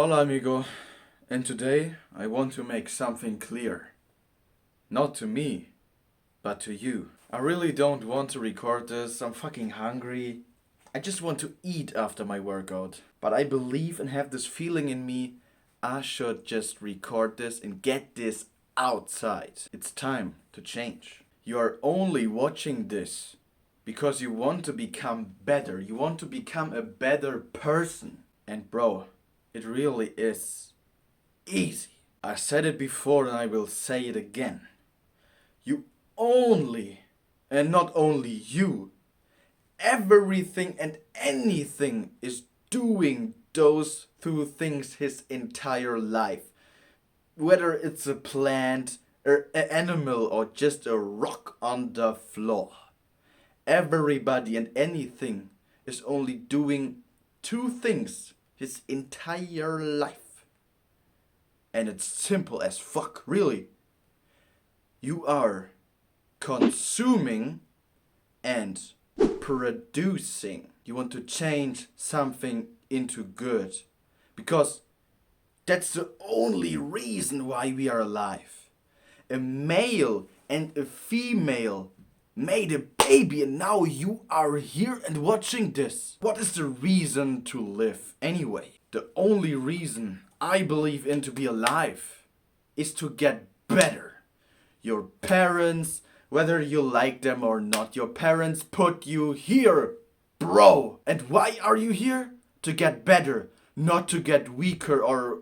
Hola amigo, and today I want to make something clear. Not to me, but to you. I really don't want to record this, I'm fucking hungry. I just want to eat after my workout. But I believe and have this feeling in me, I should just record this and get this outside. It's time to change. You are only watching this because you want to become better. You want to become a better person. And bro, it really is easy. I said it before and I will say it again. You only, and not only you, everything and anything is doing those two things his entire life. Whether it's a plant, or an animal, or just a rock on the floor. Everybody and anything is only doing two things his entire life. And it's simple as fuck, really. You are consuming and producing. You want to change something into good. Because that's the only reason why we are alive. A male and a female made a baby and now you are here and watching this. What is the reason to live anyway? The only reason I believe in to be alive is to get better. Your parents, whether you like them or not, your parents put you here, bro. And why are you here? To get better, not to get weaker or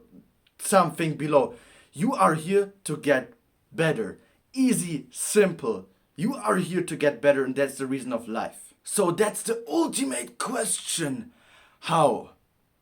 something below. You are here to get better. Easy, simple. You are here to get better and that's the reason of life. So that's the ultimate question. How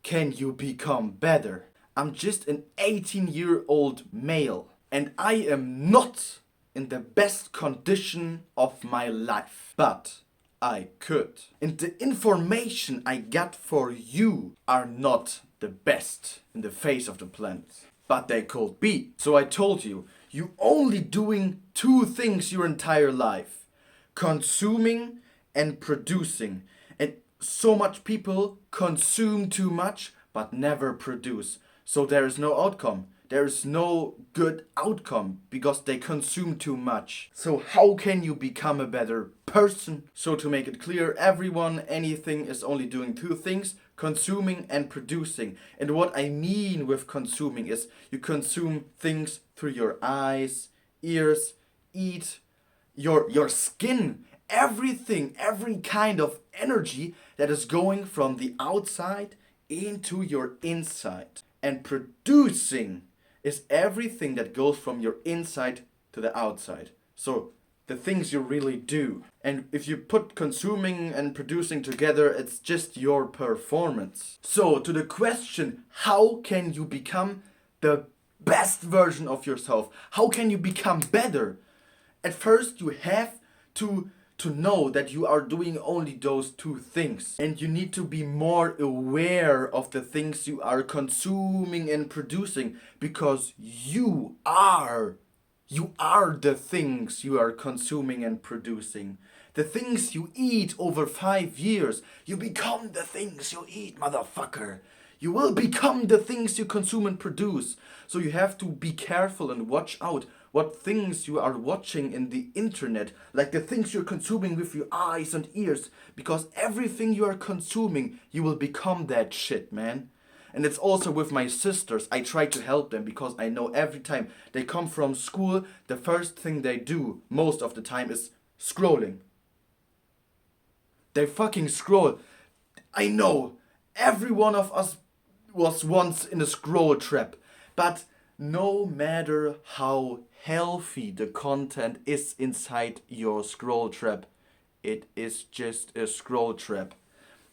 can you become better? I'm just an 18-year-old male and I am not in the best condition of my life. But I could. And the information I got for you are not the best in the face of the planet. But they could be. So I told you, you only doing two things your entire life. Consuming and producing. And so much people consume too much but never produce. So there is no outcome. There is no good outcome because they consume too much. So how can you become a better person? So to make it clear, everyone, anything is only doing two things, consuming and producing. And what I mean with consuming is you consume things through your eyes, ears, eat, your skin, everything, every kind of energy that is going from the outside into your inside. And producing is everything that goes from your inside to the outside. So the things you really do. And if you put consuming and producing together, it's just your performance. So to the question, how can you become the best version of yourself? How can you become better? At first you have to know that you are doing only those two things. And you need to be more aware of the things you are consuming and producing. Because you are the things you are consuming and producing. The things you eat over 5 years, you become the things you eat, motherfucker. You will become the things you consume and produce. So you have to be careful and watch out what things you are watching in the internet, like the things you're consuming with your eyes and ears, because everything you are consuming, you will become that shit, man. And it's also with my sisters. I try to help them because I know every time they come from school, the first thing they do most of the time is scrolling. They fucking scroll. I know every one of us was once in a scroll trap, but no matter how healthy the content is inside your scroll trap, it is just a scroll trap.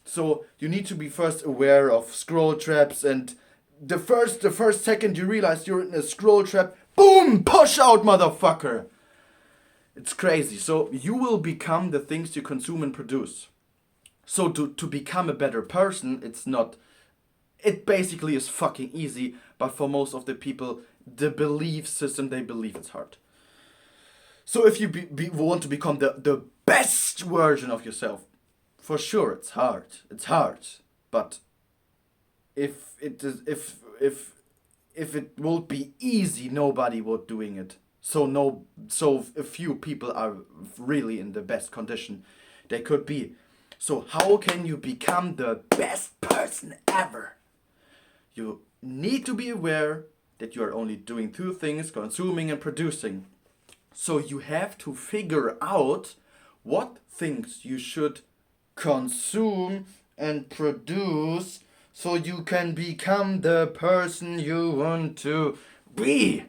So you need to be first aware of scroll traps, and the first second you realize you're in a scroll trap, boom, push out, motherfucker. It's crazy. So you will become the things you consume and produce. So to become a better person, it basically is fucking easy, but for most of the people, the belief system, they believe it's hard. So if you want to become the best version of yourself, for sure it's hard. It's hard. But if if it would be easy, nobody would doing it. So a few people are really in the best condition they could be. So how can you become the best person ever? You need to be aware that you are only doing two things, consuming and producing. So you have to figure out what things you should consume and produce so you can become the person you want to be.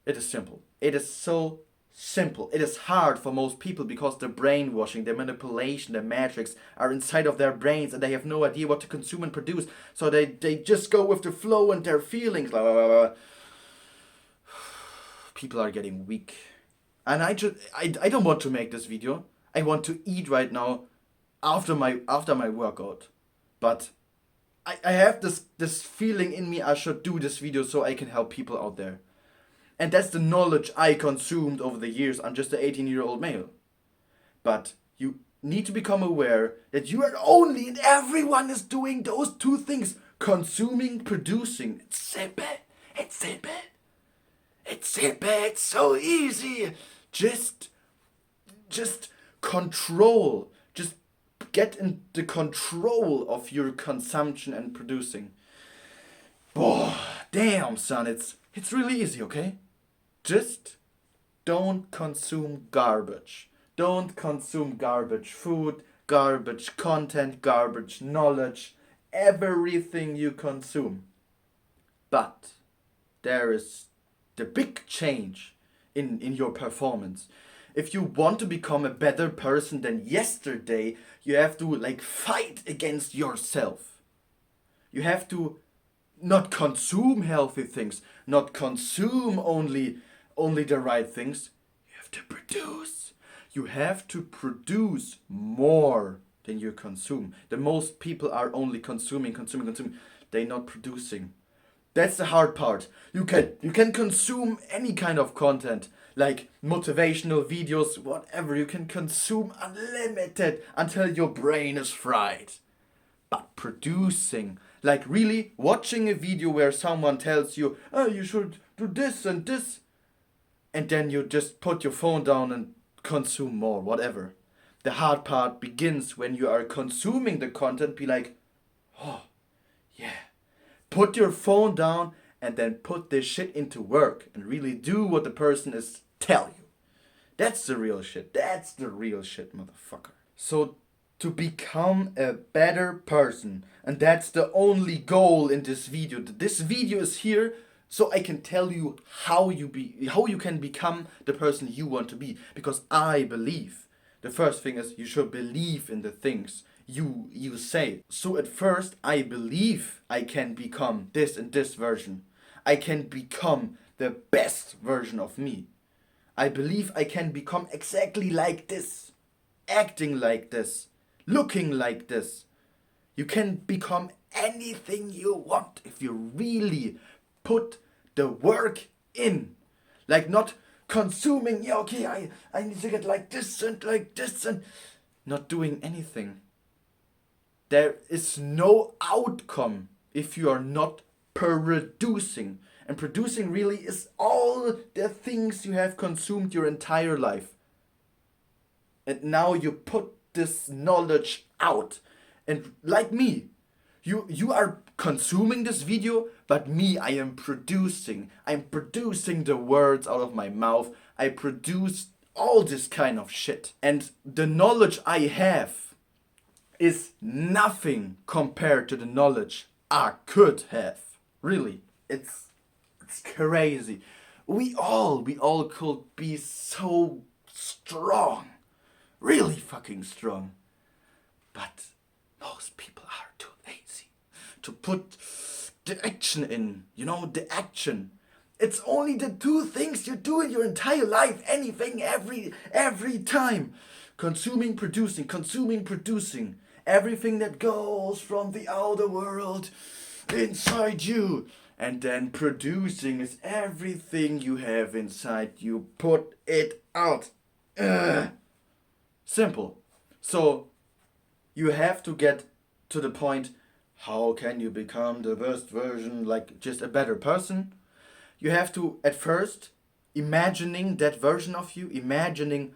It is simple. It is so simple. It is hard for most people because the brainwashing, the manipulation, the matrix are inside of their brains and they have no idea what to consume and produce. So they just go with the flow and their feelings. Blah, blah, blah, blah. People are getting weak. And I don't want to make this video. I want to eat right now after my workout. But I have this feeling in me I should do this video so I can help people out there. And that's the knowledge I consumed over the years. I'm just an 18-year-old male. But you need to become aware that you are only and everyone is doing those two things. Consuming, producing. It's simple. It's simple. It's simple. It's so easy. Just control. Just get in the control of your consumption and producing. Oh, damn, son. It's really easy, okay? Just don't consume garbage. Don't consume garbage food, garbage content, garbage knowledge, everything you consume. But there is the big change in your performance. If you want to become a better person than yesterday, you have to fight against yourself. You have to not consume healthy things, not consume only the right things. You have to produce. You have to produce more than you consume. The most people are only consuming. They're not producing. That's the hard part. You can consume any kind of content, like motivational videos, whatever. You can consume unlimited until your brain is fried. But producing, like really watching a video where someone tells you, oh, you should do this and this, and then you just put your phone down and consume more, whatever. The hard part begins when you are consuming the content. Be like, oh, yeah. Put your phone down and then put this shit into work and really do what the person is telling you. That's the real shit. That's the real shit, motherfucker. So to become a better person, and that's the only goal in this video. This video is here so I can tell you how you can become the person you want to be. Because I believe. The first thing is you should believe in the things you say. So at first I believe I can become this and this version. I can become the best version of me. I believe I can become exactly like this. Acting like this. Looking like this. You can become anything you want if you really put the work in. Like not consuming, yeah, okay, I need to get like this and not doing anything. There is no outcome if you are not producing. And producing really is all the things you have consumed your entire life. And now you put this knowledge out. And like me, you are consuming this video, but me, I am producing. I'm producing the words out of my mouth. I produce all this kind of shit. And the knowledge I have is nothing compared to the knowledge I could have. Really, it's crazy. We all could be so strong. Really fucking strong. But most people are too lazy to put the action in. You know, the action. It's only the two things you do in your entire life. Anything, every time. Consuming, producing. Everything that goes from the outer world inside you. And then producing is everything you have inside you. Put it out. Simple. So you have to get to the point, how can you become the best version, like just a better person? You have to at first imagining that version of you, imagining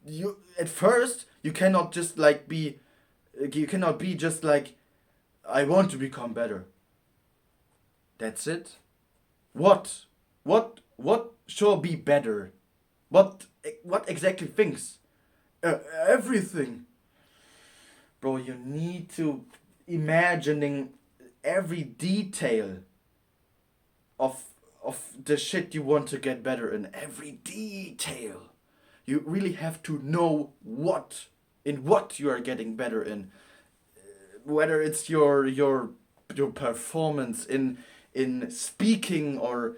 you at first you cannot just like be you cannot be just like I want to become better. That's it. What shall be better? What exactly things? Everything. Bro, you need to imagining every detail of the shit you want to get better in. Every detail. You really have to know what you are getting better in. Whether it's your performance in speaking or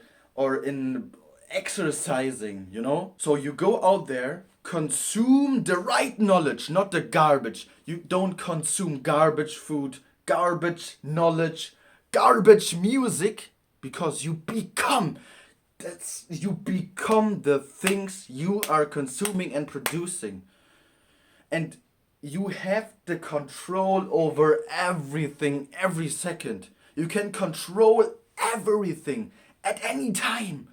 in exercising, you know? So you go out there, consume the right knowledge, not the garbage. You don't consume garbage food, garbage knowledge, garbage music, because you become the things you are consuming and producing. And you have the control over everything every second. You can control everything at any time.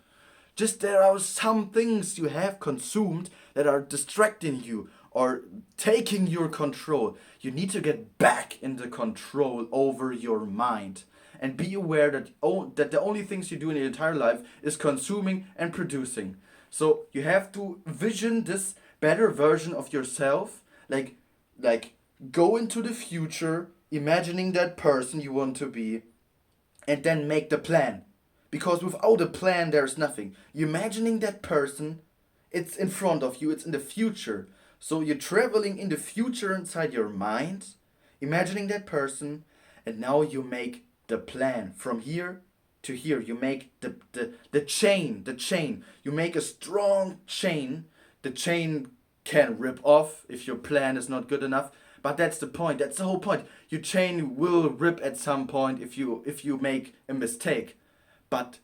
Just there are some things you have consumed that are distracting you or taking your control. You need to get back in the control over your mind. And be aware that the only things you do in your entire life is consuming and producing. So you have to vision this better version of yourself, like go into the future, imagining that person you want to be, and then make the plan. Because without a plan, there's nothing. You're imagining that person, it's in front of you, it's in the future. So you're traveling in the future inside your mind, imagining that person, and now you make the plan from here to here. You make the chain. You make a strong chain. The chain can rip off if your plan is not good enough. But that's the point. That's the whole point. Your chain will rip at some point if you make a mistake. But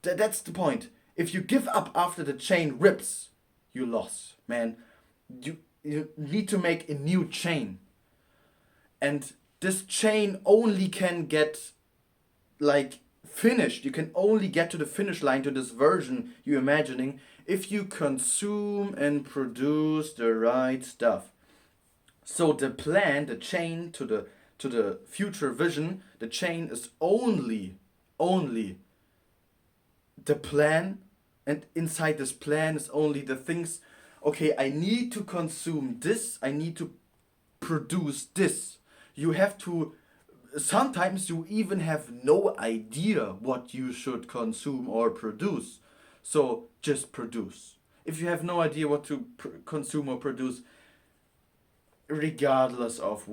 that's the point. If you give up after the chain rips, you lost, man. You need to make a new chain. And this chain only can get like finished. You can only get to the finish line, to this version you're imagining, if you consume and produce the right stuff. So the plan, the chain to the future vision, the chain is only the plan, and inside this plan is only the things. Okay, I need to consume this, I need to produce this. You have to, sometimes you even have no idea what you should consume or produce. So just produce. If you have no idea what to consume or produce, regardless of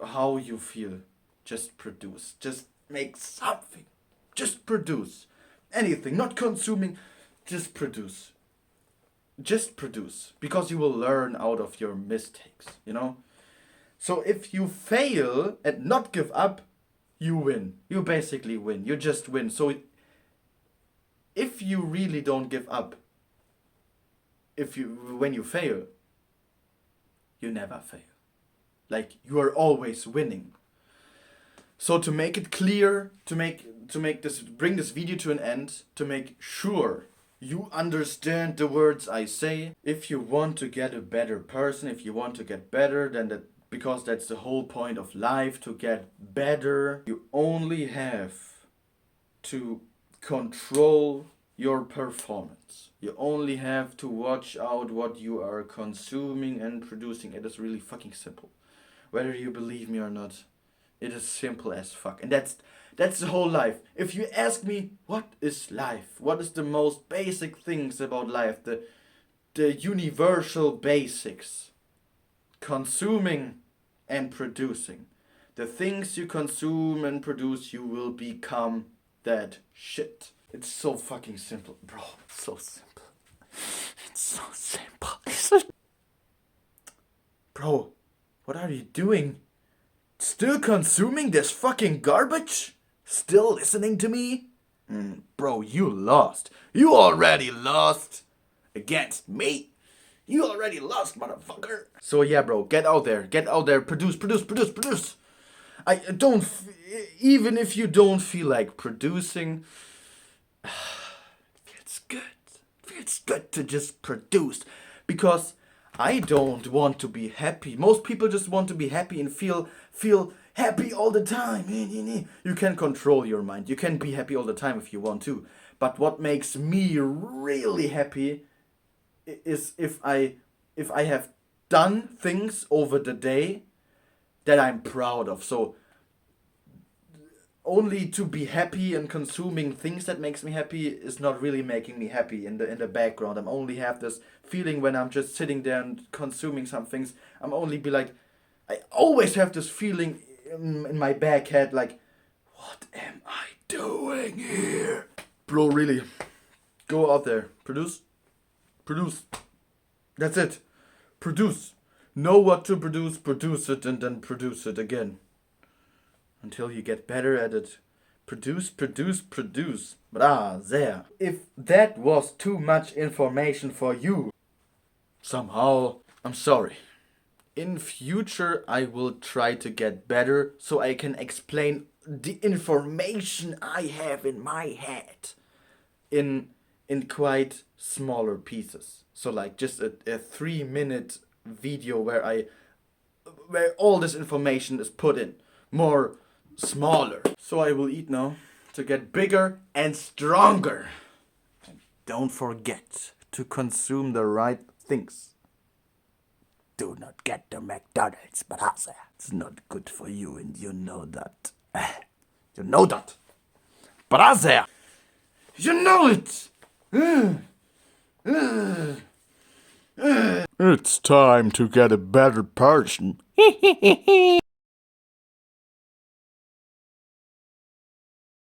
how you feel, just produce. Just make something. Just produce. Anything, not consuming, just produce. Just produce. Because you will learn out of your mistakes, you know? So if you fail and not give up, you win. You basically win. You just win. So if you really don't give up, when you fail, you never fail. Like, you are always winning. So to make it clear, to make this, bring this video to an end, to make sure you understand the words I say, if you want to get a better person, if you want to get better, then because that's the whole point of life, to get better, you only have to control your performance. You only have to watch out what you are consuming and producing. It is really fucking simple. Whether you believe me or not, it is simple as fuck. And that's the whole life. If you ask me, what is life? What is the most basic things about life? The universal basics. Consuming and producing. The things you consume and produce, you will become that shit. It's so fucking simple, bro. It's so simple. It's so simple. Bro, what are you doing? Still consuming this fucking garbage? Still listening to me? Bro, you lost. You already lost. Against me. You already lost, motherfucker. So yeah, bro, get out there. Get out there. Produce. I don't, even if you don't feel like producing, feels good. Feels good to just produce. Because I don't want to be happy. Most people just want to be happy and feel happy all the time. You can control your mind. You can be happy all the time if you want to. But what makes me really happy is if I have done things over the day that I'm proud of. So only to be happy and consuming things that makes me happy is not really making me happy in the background. I'm only have this feeling when I'm just sitting there and consuming some things. I'm only be like, I always have this feeling in my back head like, what am I doing here? Bro, really, go out there, produce. That's it. Produce. Know what to produce it, and then produce it again. Until you get better at it. Produce. There. If that was too much information for you, somehow, I'm sorry. In future, I will try to get better so I can explain the information I have in my head in quite smaller pieces. So like just a 3-minute video where all this information is put in. More smaller. So I will eat now to get bigger and stronger. And don't forget to consume the right things. Do not get the McDonald's, but it's not good for you, and you know that. You know that. But you know it. It's time to get a better person.